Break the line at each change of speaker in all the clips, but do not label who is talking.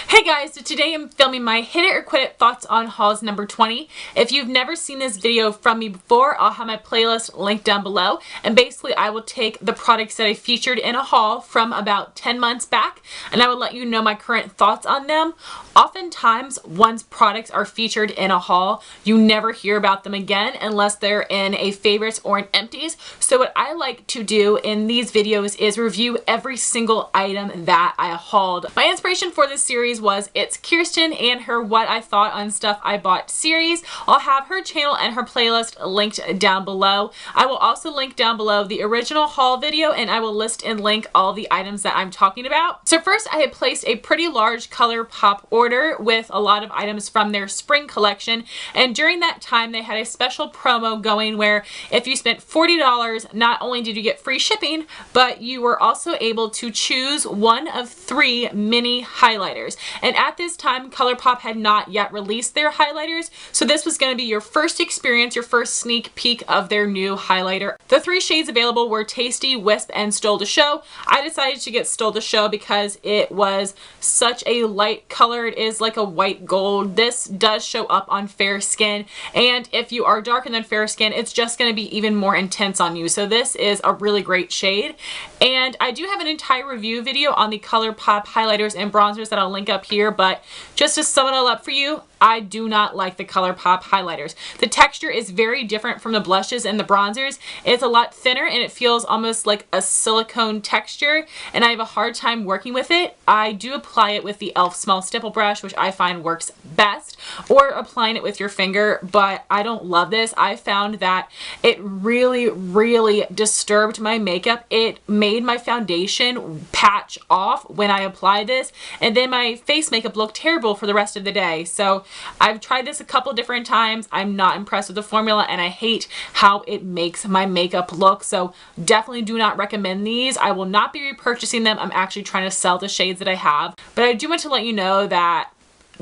Hey guys, so today I'm filming my Hit It or Quit It thoughts on hauls number 20. If you've never seen this video from me before, I'll have my playlist linked down below. And basically I will take the products that I featured in a haul from about 10 months back and I will let you know my current thoughts on them. Oftentimes, once products are featured in a haul, you never hear about them again unless they're in a favorites or an empties. So what I like to do in these videos is review every single item that I hauled. My inspiration for this series was It's Kirsten and her What I Thought on Stuff I Bought series. I'll have her channel and her playlist linked down below. I will also link down below the original haul video and I will list and link all the items that I'm talking about. So first I had placed a pretty large ColourPop order with a lot of items from their spring collection, and during that time they had a special promo going where if you spent $40, not only did you get free shipping, but you were also able to choose one of 3 mini highlighters. And at this time, ColourPop had not yet released their highlighters, so this was going to be your first experience, your first sneak peek of their new highlighter. The 3 shades available were Tasty, Wisp, and Stole to Show. I decided to get Stole to Show because it was such a light color. It is like a white gold. This does show up on fair skin, and if you are darker than fair skin, it's just going to be even more intense on you. So this is a really great shade. And I do have an entire review video on the ColourPop highlighters and bronzers that I'll link up here, but just to sum it all up for you, I do not like the ColourPop highlighters. The texture is very different from the blushes and the bronzers. It's a lot thinner and it feels almost like a silicone texture, and I have a hard time working with it. I do apply it with the e.l.f. small stipple brush, which I find works best, or applying it with your finger, but I don't love this. I found that it really disturbed my makeup. It made my foundation patch off when I applied this, and then my face makeup looked terrible for the rest of the day. So I've tried this a couple different times. I'm not impressed with the formula and I hate how it makes my makeup look. So definitely do not recommend these. I will not be repurchasing them. I'm actually trying to sell the shades that I have. But I do want to let you know that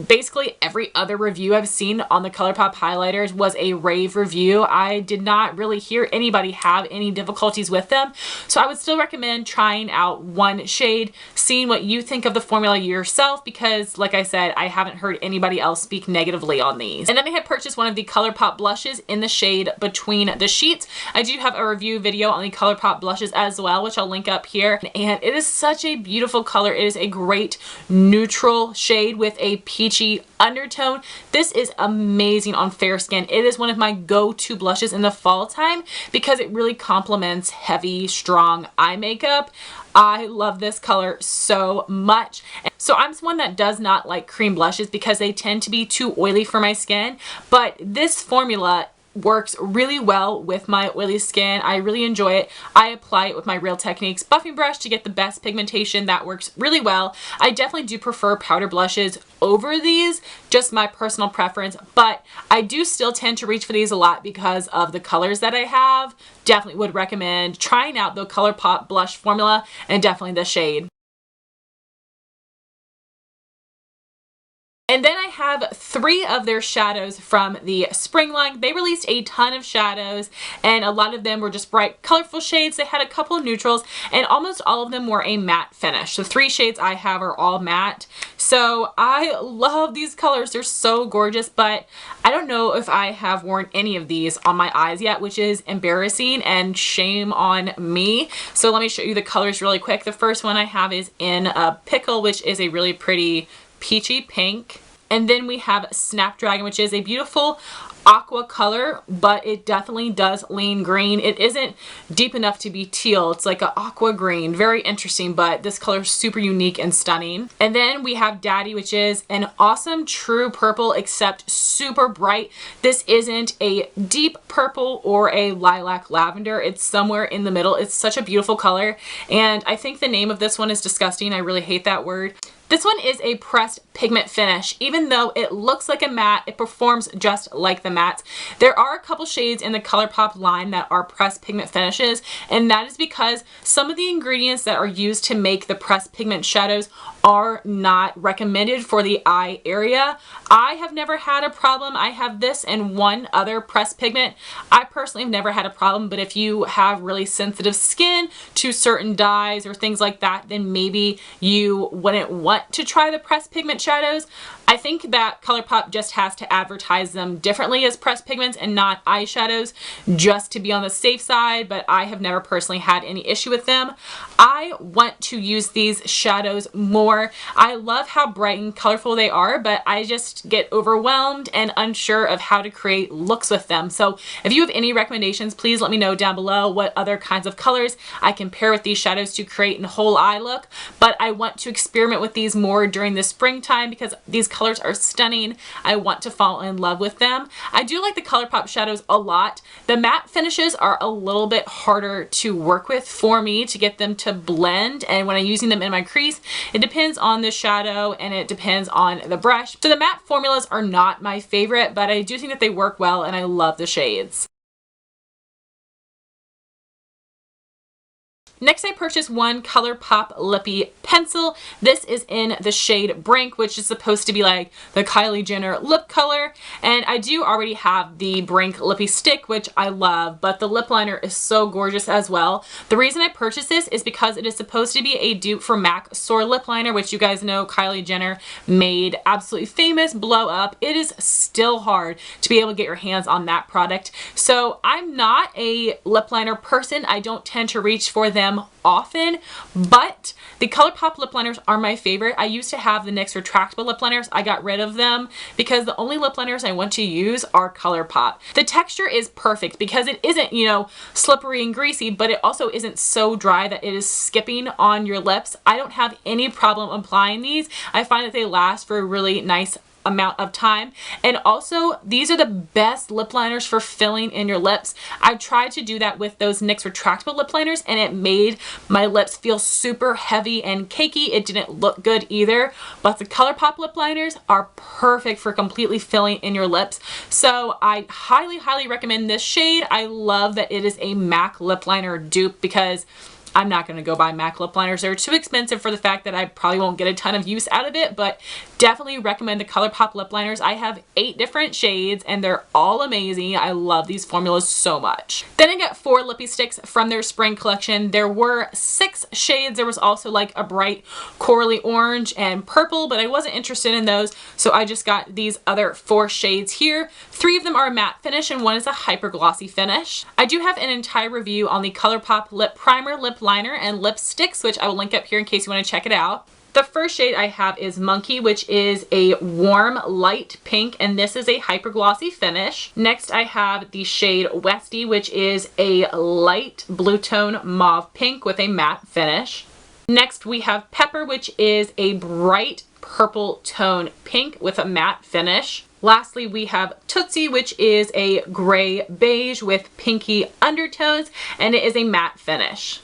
basically every other review I've seen on the ColourPop highlighters was a rave review. I did not really hear anybody have any difficulties with them. So I would still recommend trying out one shade, seeing what you think of the formula yourself, because like I said, I haven't heard anybody else speak negatively on these. And then I had purchased one of the ColourPop blushes in the shade Between the Sheets. I do have a review video on the ColourPop blushes as well, which I'll link up here. And it is such a beautiful color. It is a great neutral shade with a peachy undertone. This is amazing on fair skin. It is one of my go-to blushes in the fall time because it really complements heavy, strong eye makeup. I love this color so much. So I'm someone that does not like cream blushes because they tend to be too oily for my skin, but this formula works really well with my oily skin. I really enjoy it. I apply it with my Real Techniques buffing brush to get the best pigmentation. That works really well. I definitely do prefer powder blushes over these, just my personal preference, but I do still tend to reach for these a lot because of the colors that I have. Definitely would recommend trying out the ColourPop blush formula and definitely the shade. And then I have 3 of their shadows from the spring line. They released a ton of shadows and a lot of them were just bright, colorful shades. They had a couple of neutrals and almost all of them were a matte finish. The 3 shades I have are all matte. So I love these colors. They're so gorgeous, but I don't know if I have worn any of these on my eyes yet, which is embarrassing and shame on me. So let me show you the colors really quick. The first one I have is in Pickle, which is a really pretty peachy pink. And then we have Snapdragon, which is a beautiful aqua color, but it definitely does lean green. It isn't deep enough to be teal. It's like an aqua green. Very interesting, but this color is super unique and stunning. And then we have Daddy, which is an awesome true purple, except super bright. This isn't a deep purple or a lilac lavender. It's somewhere in the middle. It's such a beautiful color. And I think the name of this one is disgusting. I really hate that word. This one is a pressed pigment finish. Even though it looks like a matte, it performs just like the mattes. There are a couple shades in the ColourPop line that are pressed pigment finishes, and that is because some of the ingredients that are used to make the pressed pigment shadows are not recommended for the eye area. I have never had a problem. I have this and one other pressed pigment. I personally have never had a problem, but if you have really sensitive skin to certain dyes or things like that, then maybe you wouldn't want want to try the pressed pigment shadows. I think that ColourPop just has to advertise them differently as pressed pigments and not eyeshadows just to be on the safe side, but I have never personally had any issue with them. I want to use these shadows more. I love how bright and colorful they are, but I just get overwhelmed and unsure of how to create looks with them. So if you have any recommendations, please let me know down below what other kinds of colors I can pair with these shadows to create a whole eye look. But I want to experiment with these more during the springtime because these colors are stunning. I want to fall in love with them. I do like the ColourPop shadows a lot. The matte finishes are a little bit harder to work with for me to get them to blend, and when I'm using them in my crease, it depends on the shadow and it depends on the brush. So the matte formulas are not my favorite, but I do think that they work well and I love the shades. Next, I purchased one ColourPop Lippie pencil. This is in the shade Brink, which is supposed to be like the Kylie Jenner lip color. And I do already have the Brink Lippie stick, which I love, but the lip liner is so gorgeous as well. The reason I purchased this is because it is supposed to be a dupe for MAC Soar lip liner, which you guys know Kylie Jenner made absolutely famous, blow up. It is still hard to be able to get your hands on that product. So I'm not a lip liner person. I don't tend to reach for them often, but the ColourPop lip liners are my favorite. I used to have the NYX retractable lip liners. I got rid of them because the only lip liners I want to use are ColourPop. The texture is perfect because it isn't, you know, slippery and greasy, but it also isn't so dry that it is skipping on your lips. I don't have any problem applying these. I find that they last for a really nice amount of time, and also these are the best lip liners for filling in your lips. I've tried to do that with those NYX retractable lip liners and it made my lips feel super heavy and cakey. It didn't look good either, but the ColourPop lip liners are perfect for completely filling in your lips. So I highly recommend this shade. I love that it is a MAC lip liner dupe because I'm not going to go buy MAC lip liners. They're too expensive for the fact that I probably won't get a ton of use out of it, but definitely recommend the ColourPop lip liners. I have 8 different shades and they're all amazing. I love these formulas so much. Then I got 4 Lippie sticks from their spring collection. There were 6 shades. There was also like a bright corally orange and purple, but I wasn't interested in those, so I just got these other 4 shades here. 3 of them are a matte finish and 1 is a hyper glossy finish. I do have an entire review on the ColourPop lip primer, lip liner, and lip sticks, which I will link up here in case you want to check it out. The first shade I have is Monkey, which is a warm light pink, and this is a hyper glossy finish. Next I have the shade Westie, which is a light blue tone mauve pink with a matte finish. Next we have Pepper, which is a bright purple tone pink with a matte finish. Lastly, we have Tootsi, which is a gray beige with pinky undertones, and it is a matte finish.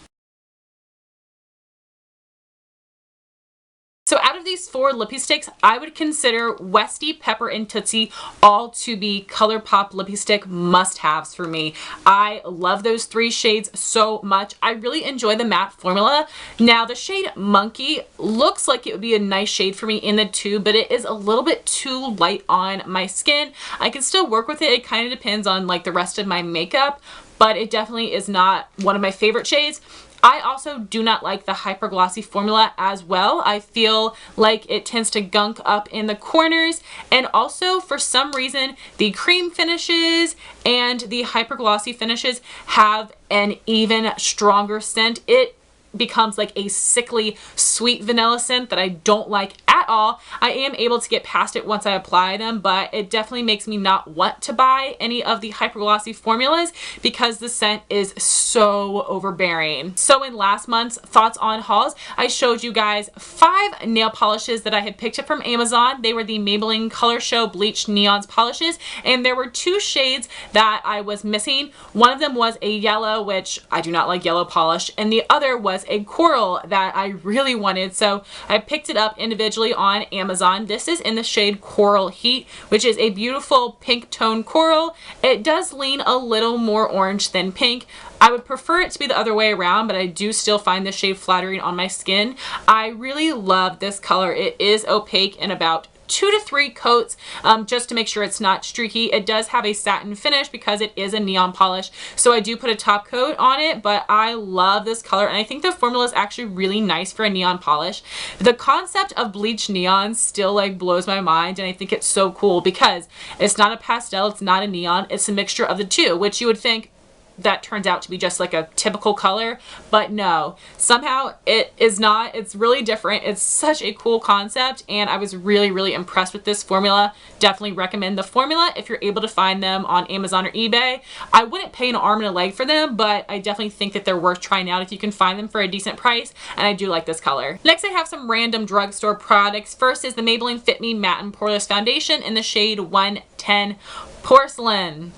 So out of these 4 Lippie sticks, I would consider Westie, Pepper, and Tootsi all to be ColourPop Lippie stick must-haves for me. I love those 3 shades so much. I really enjoy the matte formula. Now the shade Monkey looks like it would be a nice shade for me in the tube, but it is a little bit too light on my skin. I can still work with it. It kind of depends on like the rest of my makeup, but it definitely is not one of my favorite shades. I also do not like the hyper glossy formula as well. I feel like it tends to gunk up in the corners, and also for some reason the cream finishes and the hyper glossy finishes have an even stronger scent. It becomes like a sickly sweet vanilla scent that I don't like at all. I am able to get past it once I apply them, but it definitely makes me not want to buy any of the hyper glossy formulas because the scent is so overbearing. So in last month's thoughts on hauls, I showed you guys 5 nail polishes that I had picked up from Amazon. They were the Maybelline Color Show Bleached Neons polishes, and there were 2 shades that I was missing. One of them was a yellow, which I do not like yellow polish, and the other was a coral that I really wanted, so I picked it up individually on Amazon. This is in the shade Coral Heat, which is a beautiful pink tone coral. It does lean a little more orange than pink. I would prefer it to be the other way around, but I do still find this shade flattering on my skin. I really love this color. It is opaque in about 2 to 3 coats just to make sure it's not streaky. It does have a satin finish because it is a neon polish, so I do put a top coat on it, but I love this color and I think the formula is actually really nice for a neon polish. The concept of bleached neon still like blows my mind, and I think it's so cool because it's not a pastel, it's not a neon, it's a mixture of the two, which you would think that turns out to be just like a typical color, but no, somehow it is not. It's really different. It's such a cool concept, and I was really impressed with this formula. Definitely recommend the formula if you're able to find them on Amazon or eBay. I wouldn't pay an arm and a leg for them, but I definitely think that they're worth trying out if you can find them for a decent price, and I do like this color. Next, I have some random drugstore products. First is the Maybelline Fit Me Matte and Poreless Foundation in the shade 110 Porcelain.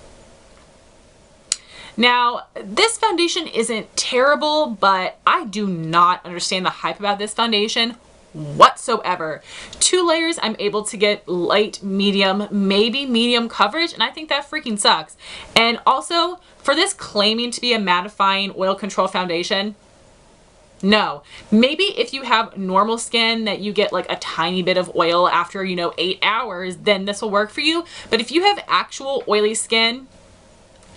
Now, this foundation isn't terrible, but I do not understand the hype about this foundation whatsoever. 2 layers, I'm able to get light, medium, maybe medium coverage, and I think that freaking sucks. And also, for this claiming to be a mattifying oil control foundation, no. Maybe if you have normal skin that you get like a tiny bit of oil after, 8 hours, then this will work for you. But if you have actual oily skin,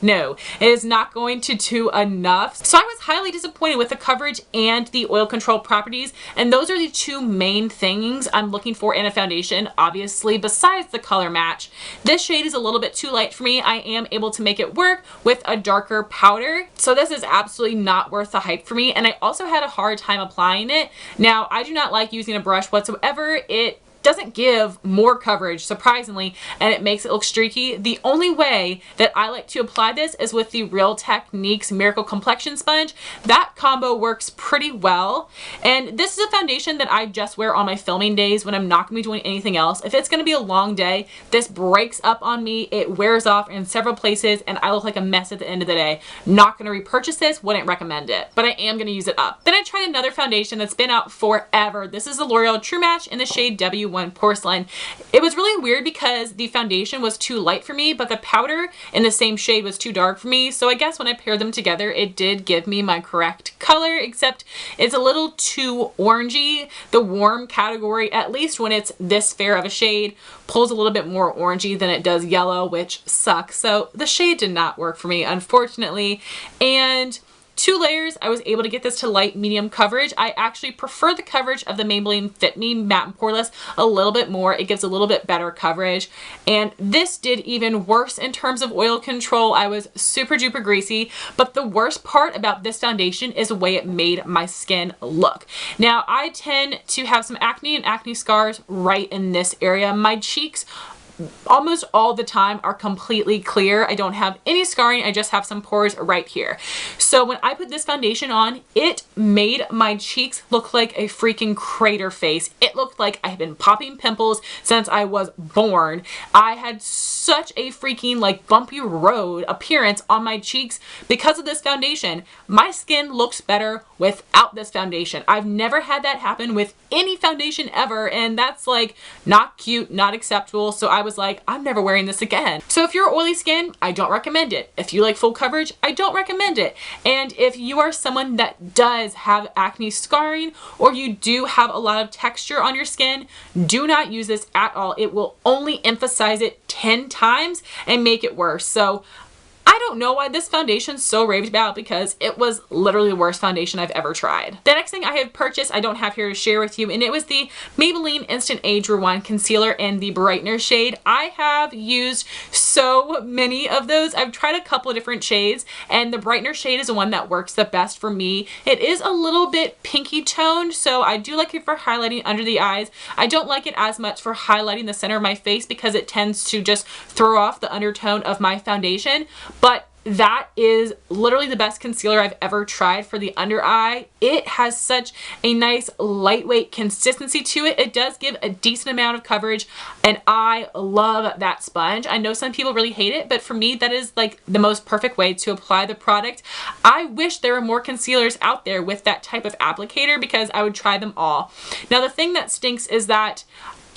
no, it is not going to do enough. So I was highly disappointed with the coverage and the oil control properties, and those are the 2 main things I'm looking for in a foundation, obviously, besides the color match. This shade is a little bit too light for me. I am able to make it work with a darker powder, so this is absolutely not worth the hype for me, and I also had a hard time applying it. Now, I do not like using a brush whatsoever. It doesn't give more coverage, surprisingly, and it makes it look streaky. The only way that I like to apply this is with the Real Techniques Miracle Complexion Sponge. That combo works pretty well, and this is a foundation that I just wear on my filming days when I'm not going to be doing anything else. If it's going to be a long day, this breaks up on me, it wears off in several places, and I look like a mess at the end of the day. Not going to repurchase this, wouldn't recommend it, but I am going to use it up. Then I tried another foundation that's been out forever. This is the L'Oreal True Match in the shade W1 Porcelain. It was really weird because the foundation was too light for me, but the powder in the same shade was too dark for me. So I guess when I paired them together, it did give me my correct color, except it's a little too orangey. The warm category, at least when it's this fair of a shade, pulls a little bit more orangey than it does yellow, which sucks. So the shade did not work for me, unfortunately. And 2 layers, I was able to get this to light medium coverage. I actually prefer the coverage of the Maybelline Fit Me Matte and Poreless a little bit more. It gives a little bit better coverage. And this did even worse in terms of oil control. I was super duper greasy, but the worst part about this foundation is the way it made my skin look. Now, I tend to have some acne and acne scars right in this area. My cheeks almost all the time are completely clear. I don't have any scarring. I just have some pores right here. So when I put this foundation on, it made my cheeks look like a freaking crater face. It looked like I had been popping pimples since I was born. I had such a freaking like bumpy road appearance on my cheeks because of this foundation. My skin looks better without this foundation. I've never had that happen with any foundation ever, and that's like not cute, not acceptable. So I was like, I'm never wearing this again. So if you're oily skin, I don't recommend it. If you like full coverage, I don't recommend it. And if you are someone that does have acne scarring, or you do have a lot of texture on your skin, do not use this at all. It will only emphasize it 10 times and make it worse. So I don't know why this foundation's so raved about, because it was literally the worst foundation I've ever tried. The next thing I have purchased, I don't have here to share with you, and it was the Maybelline Instant Age Rewind Concealer in the Brightener shade. I have used so many of those. I've tried a couple of different shades, and the Brightener shade is the one that works the best for me. It is a little bit pinky toned, so I do like it for highlighting under the eyes. I don't like it as much for highlighting the center of my face because it tends to just throw off the undertone of my foundation. But that is literally the best concealer I've ever tried for the under eye. It has such a nice lightweight consistency to it. It does give a decent amount of coverage, and I love that sponge. I know some people really hate it, but for me, that is like the most perfect way to apply the product. I wish there were more concealers out there with that type of applicator, because I would try them all. Now, the thing that stinks is that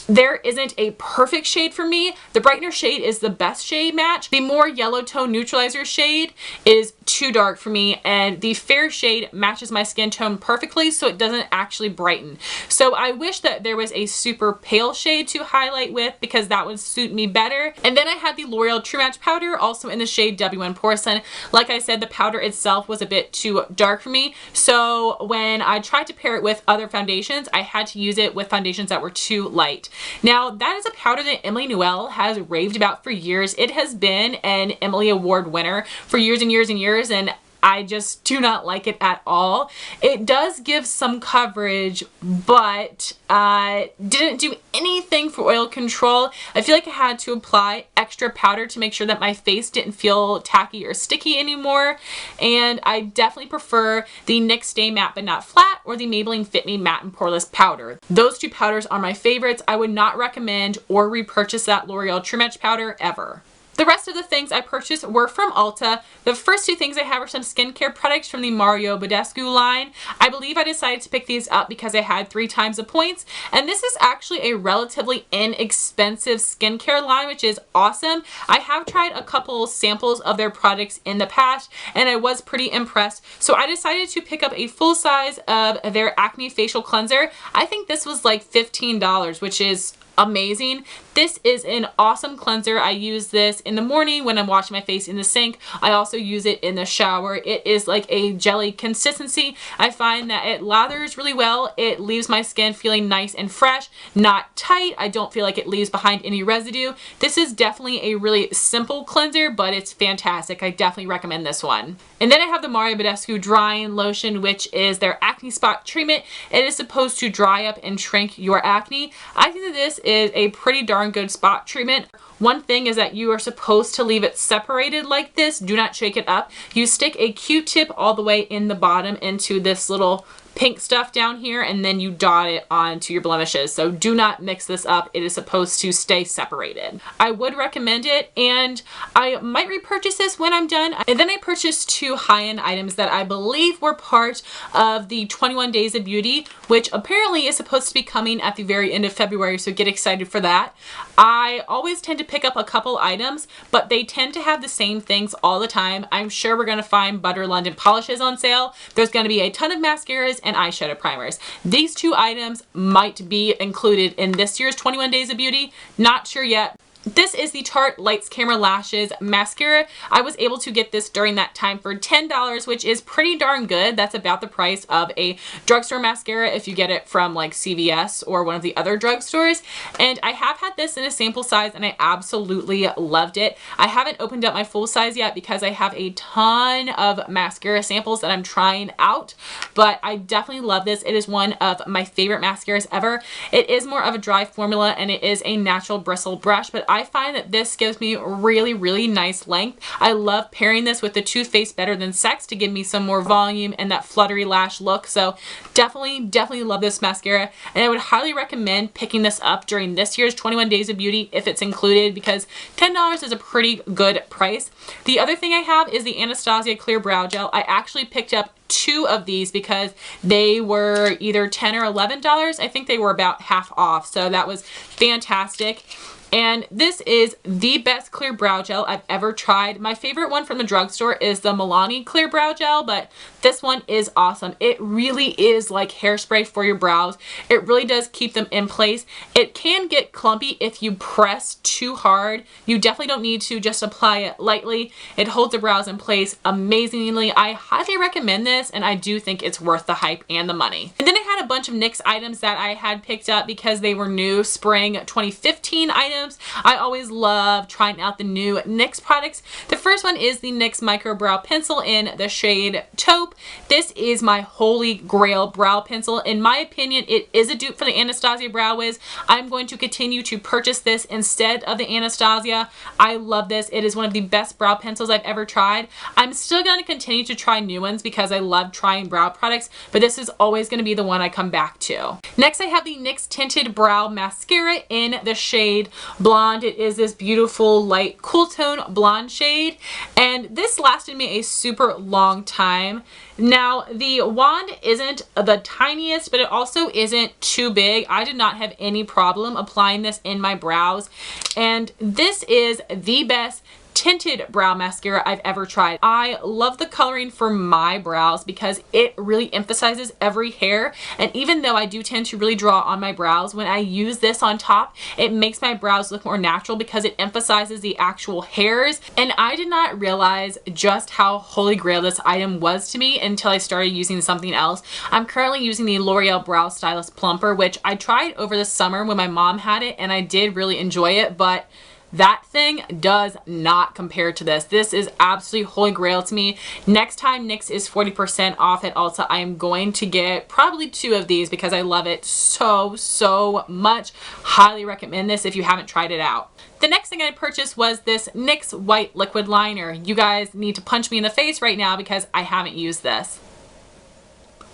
there isn't a perfect shade for me. The Brightener shade is the best shade match. The more yellow tone neutralizer shade is too dark for me, and the fair shade matches my skin tone perfectly, so it doesn't actually brighten. So I wish that there was a super pale shade to highlight with, because that would suit me better. And then I had the L'Oreal True Match powder, also in the shade W1 Porcelain. Like I said, the powder itself was a bit too dark for me, so when I tried to pair it with other foundations, I had to use it with foundations that were too light. Now, that is a powder that Emily Noel has raved about for years. It has been an Emily Award winner for years and years and years, and I just do not like it at all. It does give some coverage, but didn't do anything for oil control. I feel like I had to apply extra powder to make sure that my face didn't feel tacky or sticky anymore. And I definitely prefer the NYX Stay Matte But Not Flat or the Maybelline Fit Me Matte and Poreless powder. Those two powders are my favorites. I would not recommend or repurchase that L'Oreal True Match powder ever. The rest of the things I purchased were from Ulta. The first two things I have are some skincare products from the Mario Badescu line. I believe I decided to pick these up because I had 3 times the points, and this is actually a relatively inexpensive skincare line, which is awesome. I have tried a couple samples of their products in the past, and I was pretty impressed, so I decided to pick up a full size of their Acne facial cleanser. I think this was like $15, which is amazing. This is an awesome cleanser. I use this in the morning when I'm washing my face in the sink. I also use it in the shower. It is like a jelly consistency. I find that it lathers really well. It leaves my skin feeling nice and fresh, not tight. I don't feel like it leaves behind any residue. This is definitely a really simple cleanser, but it's fantastic. I definitely recommend this one. And then I have the Mario Badescu Drying Lotion, which is their acne spot treatment. It is supposed to dry up and shrink your acne. I think that this is a pretty darn good spot treatment. One thing is that you are supposed to leave it separated like this. Do not shake it up. You stick a Q-tip all the way in the bottom into this little pink stuff down here, and then you dot it onto your blemishes. So do not mix this up. It is supposed to stay separated. I would recommend it, and I might repurchase this when I'm done. And then I purchased 2 high-end items that I believe were part of the 21 Days of Beauty, which apparently is supposed to be coming at the very end of February, so get excited for that. I always tend to pick up a couple items, but they tend to have the same things all the time. I'm sure we're going to find Butter London polishes on sale. There's going to be a ton of mascaras and eyeshadow primers. These 2 items might be included in this year's 21 Days of Beauty. Not sure yet. This is the Tarte Lights Camera Lashes mascara. I was able to get this during that time for $10, which is pretty darn good. That's about the price of a drugstore mascara if you get it from like CVS or one of the other drugstores. And I have had this in a sample size, and I absolutely loved it. I haven't opened up my full size yet because I have a ton of mascara samples that I'm trying out, but I definitely love this. It is one of my favorite mascaras ever. It is more of a dry formula, and it is a natural bristle brush, but I find that this gives me really, really nice length. I love pairing this with the Too Faced Better Than Sex to give me some more volume and that fluttery lash look. So definitely love this mascara, and I would highly recommend picking this up during this year's 21 Days of Beauty if it's included, because $10 is a pretty good price. The other thing I have is the Anastasia Clear Brow Gel. I actually picked up 2 of these because they were either $10 or $11. I think they were about half off, so that was fantastic. And this is the best clear brow gel I've ever tried. My favorite one from the drugstore is the Milani Clear Brow Gel, but this one is awesome. It really is like hairspray for your brows. It really does keep them in place. It can get clumpy if you press too hard. You definitely don't need to, just apply it lightly. It holds the brows in place amazingly. I highly recommend this, and I do think it's worth the hype and the money. And then I had a bunch of NYX items that I had picked up because they were new spring 2015 items. I always love trying out the new NYX products. The first one is the NYX Micro Brow Pencil in the shade Taupe. This is my holy grail brow pencil. In my opinion, it is a dupe for the Anastasia Brow Wiz. I'm going to continue to purchase this instead of the Anastasia. I love this. It is one of the best brow pencils I've ever tried. I'm still going to continue to try new ones because I love trying brow products, but this is always going to be the one I come back to. Next, I have the NYX Tinted Brow Mascara in the shade Blonde. It is this beautiful light cool tone blonde shade, and this lasted me a super long time. Now, the wand isn't the tiniest, but it also isn't too big. I did not have any problem applying this in my brows, and this is the best tinted brow mascara I've ever tried. I love the coloring for my brows because it really emphasizes every hair, and even though I do tend to really draw on my brows, when I use this on top, it makes my brows look more natural because it emphasizes the actual hairs. And I did not realize just how holy grail this item was to me until I started using something else. I'm currently using the L'Oreal Brow Stylist Plumper, which I tried over the summer when my mom had it, and I did really enjoy it, but that thing does not compare to this. This is absolutely holy grail to me. Next time NYX is 40% off at Ulta, I am going to get probably 2 of these because I love it so much. Highly recommend this if you haven't tried it out. The next thing I purchased was this NYX White Liquid Liner. You guys need to punch me in the face right now because I haven't used this.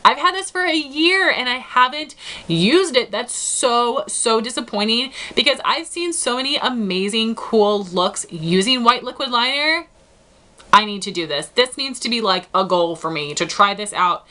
I've had this for a year and I haven't used it. That's so disappointing because I've seen so many amazing, cool looks using white liquid liner. I need to do this. This needs to be like a goal for me to try this out.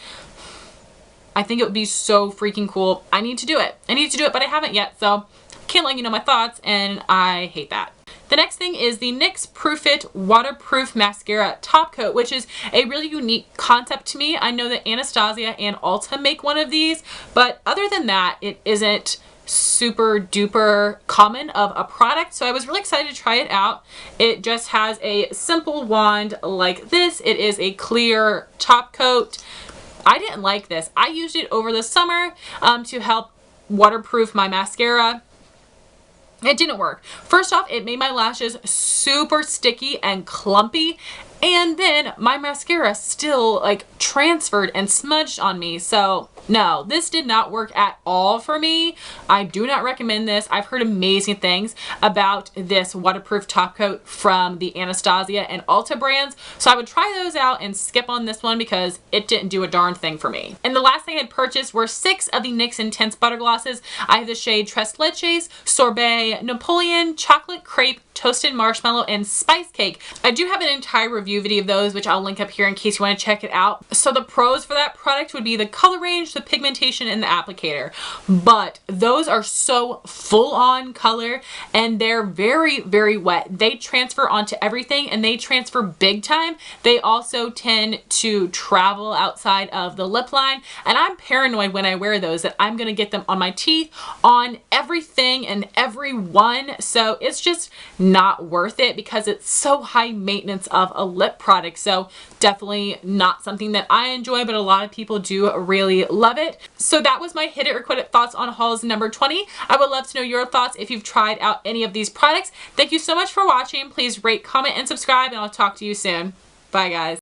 I think it would be so freaking cool. I need to do it. I need to do it, but I haven't yet, so can't let you know my thoughts, and I hate that. The next thing is the NYX Proof It Waterproof Mascara Top Coat, which is a really unique concept to me. I know that Anastasia and Ulta make one of these, but other than that, it isn't super duper common of a product, so I was really excited to try it out. It just has a simple wand like this. It is a clear top coat. I didn't like this. I used it over the summer to help waterproof my mascara. It didn't work. First off, it made my lashes super sticky and clumpy, and then my mascara still like transferred and smudged on me. So no, this did not work at all for me. I do not recommend this. I've heard amazing things about this waterproof top coat from the Anastasia and Ulta brands, so I would try those out and skip on this one because it didn't do a darn thing for me. And the last thing I had purchased were 6 of the NYX Intense Butter Glosses. I have the shade Tres Leches, Sorbet, Napoleon, Chocolate Crepe, Toasted Marshmallow, and Spice Cake. I do have an entire review video of those, which I'll link up here in case you want to check it out. So the pros for that product would be the color range, the pigmentation, and the applicator. But those are so full on color and they're very wet. They transfer onto everything and they transfer big time. They also tend to travel outside of the lip line, and I'm paranoid when I wear those that I'm going to get them on my teeth, on everything and everyone. So it's just not worth it because it's so high maintenance of a lip product. So definitely not something that I enjoy, but a lot of people do really love it. So that was my hit it or quit it thoughts on hauls number 20. I would love to know your thoughts if you've tried out any of these products. Thank you so much for watching. Please rate, comment, and subscribe, and I'll talk to you soon. Bye guys.